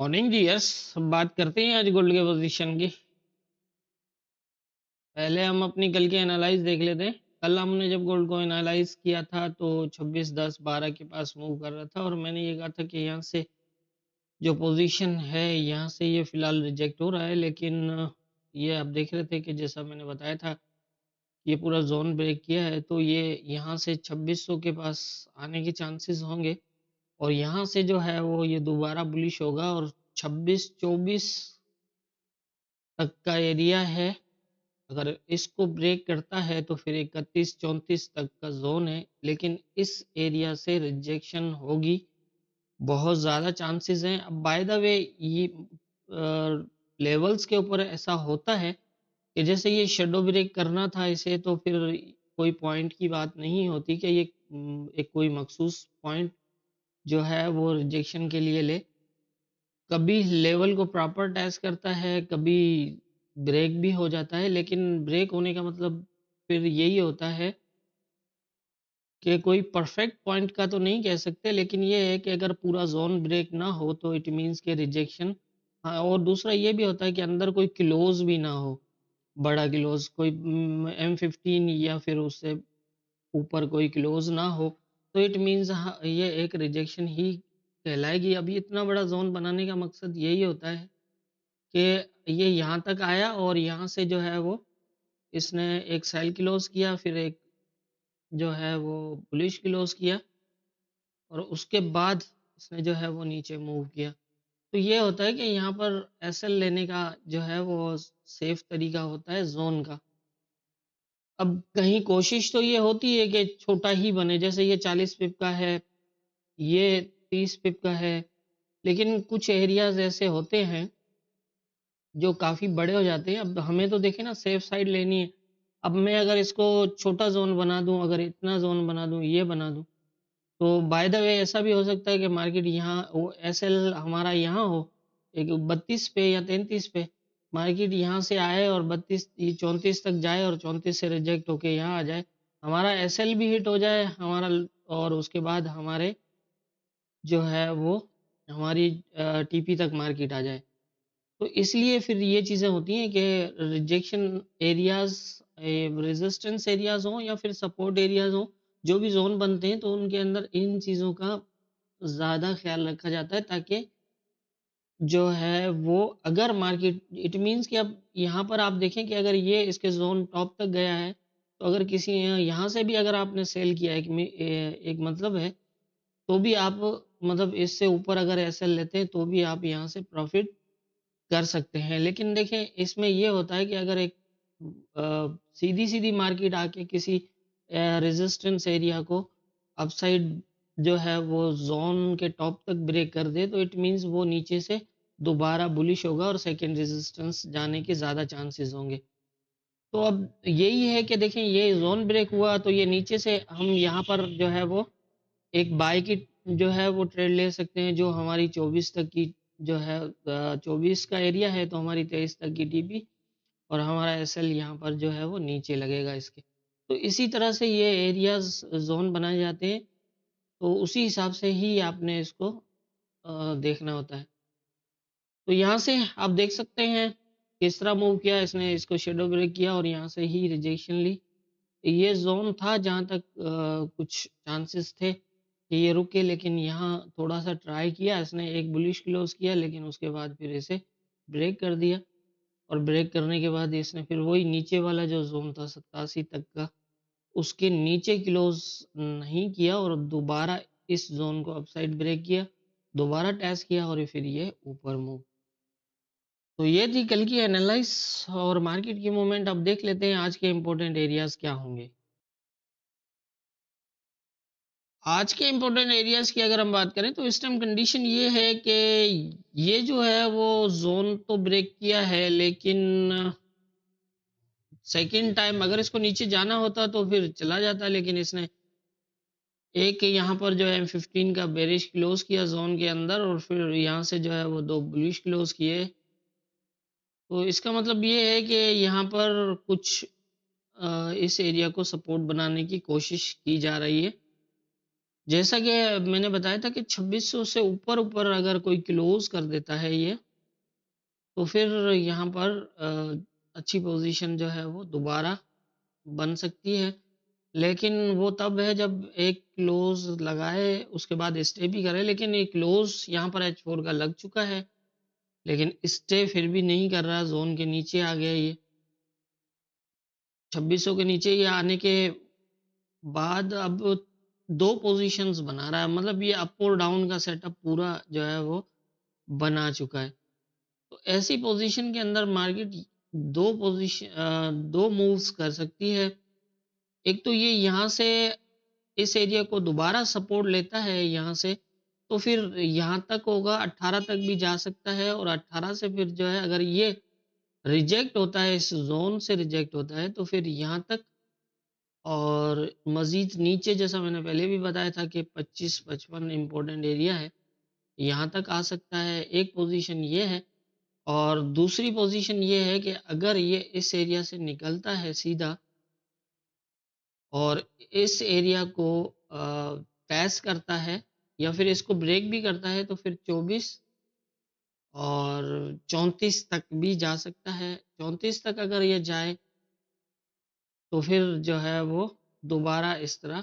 Morning जी। Yes, बात करते हैं आज गोल्ड के पोजीशन की। पहले हम अपनी कल की एनालाइज देख लेते हैं। कल हमने जब गोल्ड को एनालाइज किया था तो 26 10 12 के पास मूव कर रहा था और मैंने ये कहा था कि यहाँ से जो पोजीशन है यहाँ से ये फिलहाल रिजेक्ट हो रहा है, लेकिन ये आप देख रहे थे कि जैसा मैंने बताया था ये पूरा जोन ब्रेक किया है तो ये यहाँ से 2600 के पास आने के चांसेस होंगे और यहाँ से जो है वो ये दोबारा बुलिश होगा और 26 24 तक का एरिया है। अगर इसको ब्रेक करता है तो फिर 31 34 तक का जोन है, लेकिन इस एरिया से रिजेक्शन होगी, बहुत ज़्यादा चांसेस हैं। अब बाय द वे ये लेवल्स के ऊपर ऐसा होता है कि जैसे ये शेडो ब्रेक करना था इसे तो फिर कोई पॉइंट की बात नहीं होती कि ये एक कोई मखसूस पॉइंट जो है वो रिजेक्शन के लिए ले। कभी लेवल को प्रॉपर टच करता है, कभी ब्रेक भी हो जाता है, लेकिन ब्रेक होने का मतलब फिर यही होता है कि कोई परफेक्ट पॉइंट का तो नहीं कह सकते, लेकिन ये है कि अगर पूरा ज़ोन ब्रेक ना हो तो इट मीन्स के रिजेक्शन। हाँ, और दूसरा ये भी होता है कि अंदर कोई क्लोज़ भी ना हो, बड़ा क्लोज़ कोई M15 या फिर उससे ऊपर कोई क्लोज़ ना हो, तो इट मीन्स हाँ, ये एक रिजेक्शन ही कहलाएगी। अभी इतना बड़ा ज़ोन बनाने का मकसद यही होता है कि ये यहाँ तक आया और यहाँ से जो है वो इसने एक सेल क्लोज़ किया, फिर एक जो है वो बुलिश क्लोज़ किया और उसके बाद इसने जो है वो नीचे मूव किया। तो ये होता है कि यहाँ पर एसएल लेने का जो है वो सेफ तरीका होता है ज़ोन का। अब कहीं कोशिश तो ये होती है कि छोटा ही बने, जैसे ये 40 पिप का है, ये 30 पिप का है, लेकिन कुछ एरियाज़ ऐसे होते हैं जो काफ़ी बड़े हो जाते हैं। अब हमें तो देखिए ना सेफ साइड लेनी है। अब मैं अगर इसको छोटा ज़ोन बना दूँ, अगर इतना ज़ोन बना दूँ, ये बना दूँ, तो बाय द वे ऐसा भी हो सकता है कि मार्केट यहाँ वो एसएल हमारा यहाँ हो, एक 32 पे या 33 पे, मार्केट यहाँ से आए और 32 ये 34 तक जाए और 34 से रिजेक्ट होके यहाँ आ जाए। हमारा एसएल भी हिट हो जाए हमारा और उसके बाद हमारे जो है वो हमारी टीपी तक मार्केट आ जाए। तो इसलिए फिर ये चीज़ें होती हैं कि रिजेक्शन एरियाज़, रेजिस्टेंस एरियाज़ हों या फिर सपोर्ट एरियाज़ हों, जो भी ज़ोन बनते हैं तो उनके अंदर इन चीज़ों का ज़्यादा ख़्याल रखा जाता है ताकि जो है वो अगर मार्केट इट मीन्स कि अब यहाँ पर आप देखें कि अगर ये इसके ज़ोन टॉप तक गया है, तो अगर किसी यहाँ से भी अगर आपने सेल किया है एक मतलब है, तो भी आप मतलब इससे ऊपर अगर एसएल लेते हैं तो भी आप यहाँ से प्रॉफ़िट कर सकते हैं। लेकिन देखें इसमें ये होता है कि अगर एक सीधी-सीधी मार्केट आके किसी रेजिस्टेंस एरिया को अपसाइड जो है वो ज़ोन के टॉप तक ब्रेक कर दे तो इट मीन्स वो नीचे से दोबारा बुलिश होगा और सेकंड रेजिस्टेंस जाने के ज़्यादा चांसेस होंगे। तो अब यही है कि देखें ये ज़ोन ब्रेक हुआ तो ये नीचे से हम यहाँ पर जो है वो एक बाय की जो है वो ट्रेड ले सकते हैं, जो हमारी 24 तक की जो है 24 का एरिया है तो हमारी 23 तक की टीपी और हमारा एसएल यहाँ पर जो है वो नीचे लगेगा इसके। तो इसी तरह से ये एरियाज जोन बनाए जाते हैं, तो उसी हिसाब से ही आपने इसको देखना होता है। तो यहाँ से आप देख सकते हैं किस तरह मूव किया इसने, इसको शेडो ब्रेक किया और यहाँ से ही रिजेक्शन ली। ये ज़ोन था जहाँ तक कुछ चांसेस थे कि ये रुके, लेकिन यहाँ थोड़ा-सा ट्राई किया इसने, एक बुलिश क्लोज़ किया लेकिन उसके बाद फिर इसे ब्रेक कर दिया और ब्रेक करने के बाद इसने फिर वही नीचे वाला जो ज़ोन था 87 तक का, उसके नीचे क्लोज़ नहीं किया और दोबारा इस ज़ोन को अपसाइड ब्रेक किया, दोबारा टेस्ट किया और फिर ये ऊपर मूव। तो ये थी कल की एनालाइज़ और मार्केट की मूवमेंट। अब देख लेते हैं आज के इम्पोर्टेंट एरियाज़ क्या होंगे। आज के इम्पोर्टेंट एरियाज़ की अगर हम बात करें तो इस टाइम कंडीशन ये है कि ये जो है वो ज़ोन तो ब्रेक किया है, लेकिन सेकंड टाइम अगर इसको नीचे जाना होता तो फिर चला जाता, लेकिन इसने एक यहाँ पर जो है M15 का बेरिश क्लोज़ किया ज़ोन के अंदर और फिर यहाँ से जो है वो 2 बुलिश क्लोज़ किए। तो इसका मतलब ये है कि यहाँ पर कुछ इस एरिया को सपोर्ट बनाने की कोशिश की जा रही है। जैसा कि मैंने बताया था कि 2600 से ऊपर ऊपर अगर कोई क्लोज कर देता है ये, तो फिर यहाँ पर अच्छी पोजीशन जो है वो दोबारा बन सकती है। लेकिन वो तब है जब एक क्लोज लगाए उसके बाद स्टे भी करे, लेकिन ये क्लोज यहाँ पर H4 का लग चुका है, लेकिन स्टे फिर भी नहीं कर रहा, जोन के नीचे आ गया ये। 2600 के नीचे ये आने के बाद अब दो पोजीशंस बना रहा है, मतलब ये अप और डाउन का सेटअप पूरा जो है वो बना चुका है। तो ऐसी पोजीशन के अंदर मार्केट दो मूव्स कर सकती है। एक तो ये यहाँ से इस एरिया को दोबारा सपोर्ट लेता है यहाँ से, तो फिर यहाँ तक होगा, 18 तक भी जा सकता है, और 18 से फिर जो है अगर ये रिजेक्ट होता है, इस जोन से रिजेक्ट होता है, तो फिर यहाँ तक और मजीद नीचे, जैसा मैंने पहले भी बताया था कि 25-55 इम्पोर्टेंट एरिया है, यहाँ तक आ सकता है। एक पोजीशन ये है, और दूसरी पोजीशन ये है कि अगर ये इस एरिया से निकलता है सीधा और इस एरिया को पैस करता है या फिर इसको ब्रेक भी करता है, तो फिर 24 और 34 तक भी जा सकता है। 34 तक अगर ये जाए तो फिर जो है वो दोबारा इस तरह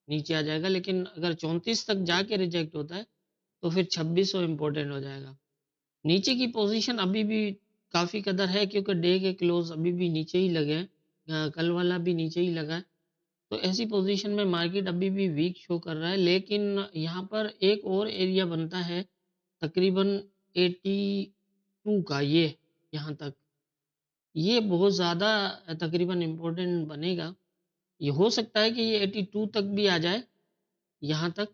नीचे आ जाएगा, लेकिन अगर 34 तक जाके रिजेक्ट होता है तो फिर 2600 इम्पोर्टेंट हो जाएगा। नीचे की पोजीशन अभी भी काफ़ी कदर है, क्योंकि डे के क्लोज अभी भी नीचे ही लगे हैं, कल वाला भी नीचे ही लगा है। तो ऐसी पोजीशन में मार्केट अभी भी वीक शो कर रहा है, लेकिन यहाँ पर एक और एरिया बनता है तकरीबन 82 का, ये यहाँ तक, ये बहुत ज़्यादा तकरीबन इम्पोर्टेंट बनेगा। ये हो सकता है कि ये 82 तक भी आ जाए यहाँ तक,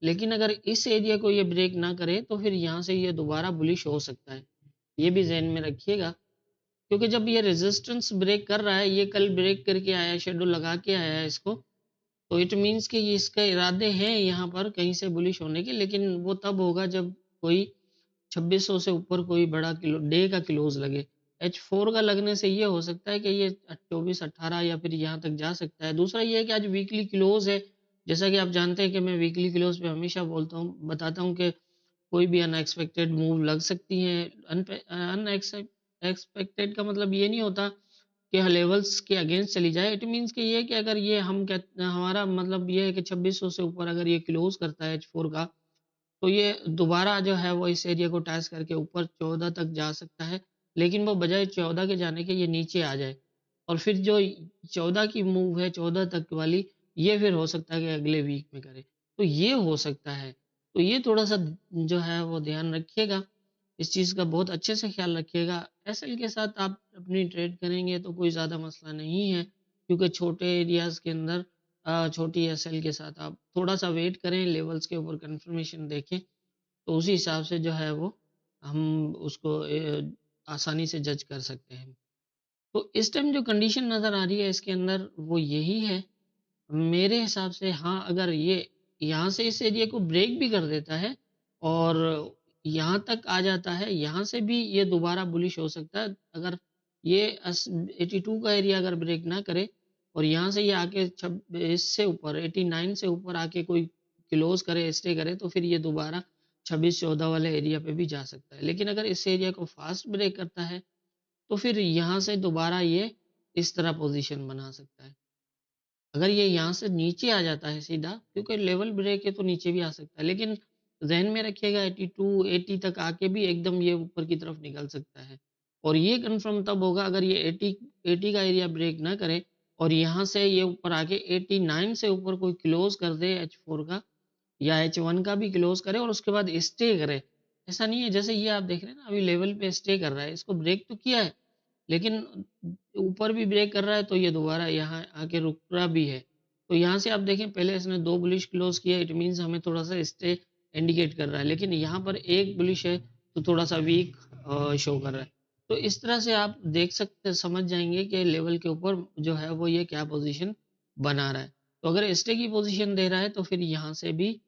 लेकिन अगर इस एरिया को ये ब्रेक ना करे तो फिर यहाँ से ये दोबारा बुलिश हो सकता है। ये भी ज़हन में रखिएगा, क्योंकि जब ये रेजिस्टेंस ब्रेक कर रहा है, ये कल ब्रेक करके आया, शेडो लगा के आया है इसको, तो इट मीन्स कि ये इसका इरादे हैं यहाँ पर कहीं से बुलिश होने के, लेकिन वो तब होगा जब कोई 2600 से ऊपर कोई बड़ा किलो डे का क्लोज लगे। H4 का लगने से ये हो सकता है कि ये 24-18 या फिर यहाँ तक जा सकता है। दूसरा ये है कि आज वीकली क्लोज है, जैसा कि आप जानते हैं कि मैं वीकली क्लोज पे हमेशा बोलता हूँ, बताता हूँ कि कोई भी अनएक्सपेक्टेड मूव लग सकती है। अनएक्सपेक्टेड का मतलब ये नहीं होता कि लेवल्स के अगेंस्ट चली जाए, इट मीन्स कि ये है कि अगर ये हमारा मतलब ये है कि 2600 से ऊपर अगर ये क्लोज करता है H4 का, तो ये दोबारा जो है वो इस एरिया को टच करके ऊपर 14 तक जा सकता है, लेकिन वो बजाय 14 के जाने के ये नीचे आ जाए, और फिर जो 14 की मूव है 14 तक वाली, ये फिर हो सकता है कि अगले वीक में करे, तो ये हो सकता है। तो ये थोड़ा सा जो है वो ध्यान रखिएगा, इस चीज़ का बहुत अच्छे से ख्याल रखिएगा। एसएल के साथ आप अपनी ट्रेड करेंगे तो कोई ज़्यादा मसला नहीं है, क्योंकि छोटे एरियाज़ के अंदर छोटी एसएल के साथ आप थोड़ा सा वेट करें, लेवल्स के ऊपर कंफर्मेशन देखें, तो उसी हिसाब से जो है वो हम उसको आसानी से जज कर सकते हैं। तो इस टाइम जो कंडीशन नज़र आ रही है इसके अंदर वो यही है मेरे हिसाब से। हाँ, अगर ये यहाँ से इस एरिया को ब्रेक भी कर देता है और यहाँ तक आ जाता है, यहाँ से भी ये दोबारा बुलिश हो सकता है। अगर ये 82 का एरिया अगर ब्रेक ना करे और यहाँ से ये आके इससे ऊपर 89 से ऊपर आके कोई क्लोज करे, स्टे करे, तो फिर ये दोबारा 26-14 वाले एरिया पे भी जा सकता है। लेकिन अगर इस एरिया को फास्ट ब्रेक करता है तो फिर यहाँ से दोबारा ये इस तरह पोजीशन बना सकता है। अगर ये यहाँ से नीचे आ जाता है सीधा, क्योंकि लेवल ब्रेक है तो नीचे भी आ सकता है, लेकिन ज़हन में रखिएगा 82 80 तक आके भी एकदम ये ऊपर की तरफ निकल सकता है, और ये कंफर्म तब होगा अगर ये 80 का एरिया ब्रेक ना करे और यहाँ से ये ऊपर आके 89 से ऊपर कोई क्लोज कर दे H4 का या H1 का भी क्लोज करे और उसके बाद स्टे करे। ऐसा नहीं है, जैसे ये आप देख रहे हैं ना, अभी लेवल पे स्टे कर रहा है, इसको ब्रेक तो किया है, लेकिन ऊपर भी ब्रेक कर रहा है, तो ये दोबारा यहाँ आके रुक रहा भी है। तो यहाँ से आप देखें, पहले इसने 2 बुलिश क्लोज किया, इट मीन्स हमें थोड़ा-सा स्टे इंडिकेट कर रहा है, लेकिन यहाँ पर 1 बुलिश है तो थोड़ा-सा वीक शो कर रहा है। तो इस तरह से आप देख सकते समझ जाएँगे कि लेवल के ऊपर जो है वो ये क्या पोज़ीशन बना रहा है। तो अगर स्टे की पोज़ीशन दे रहा है तो फिर यहाँ से भी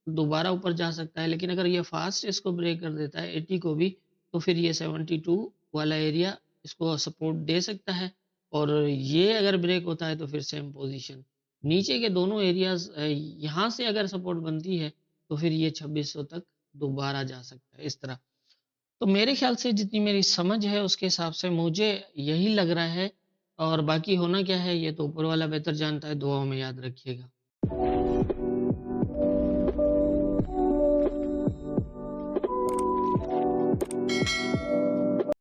दोबारा ऊपर जा सकता है, लेकिन अगर ये फास्ट इसको ब्रेक कर देता है 80 को भी, तो फिर ये 72 वाला एरिया इसको सपोर्ट दे सकता है, और ये अगर ब्रेक होता है तो फिर सेम पोजीशन नीचे के दोनों एरियाज़ यहाँ से अगर सपोर्ट बनती है, तो फिर ये 2600 तक दोबारा जा सकता है, इस तरह। तो मेरे ख़्याल से जितनी मेरी समझ है उसके हिसाब से मुझे यही लग रहा है और बाकी होना क्या है ये तो ऊपर वाला बेहतर जानता है, दुआओं में याद रखिएगा।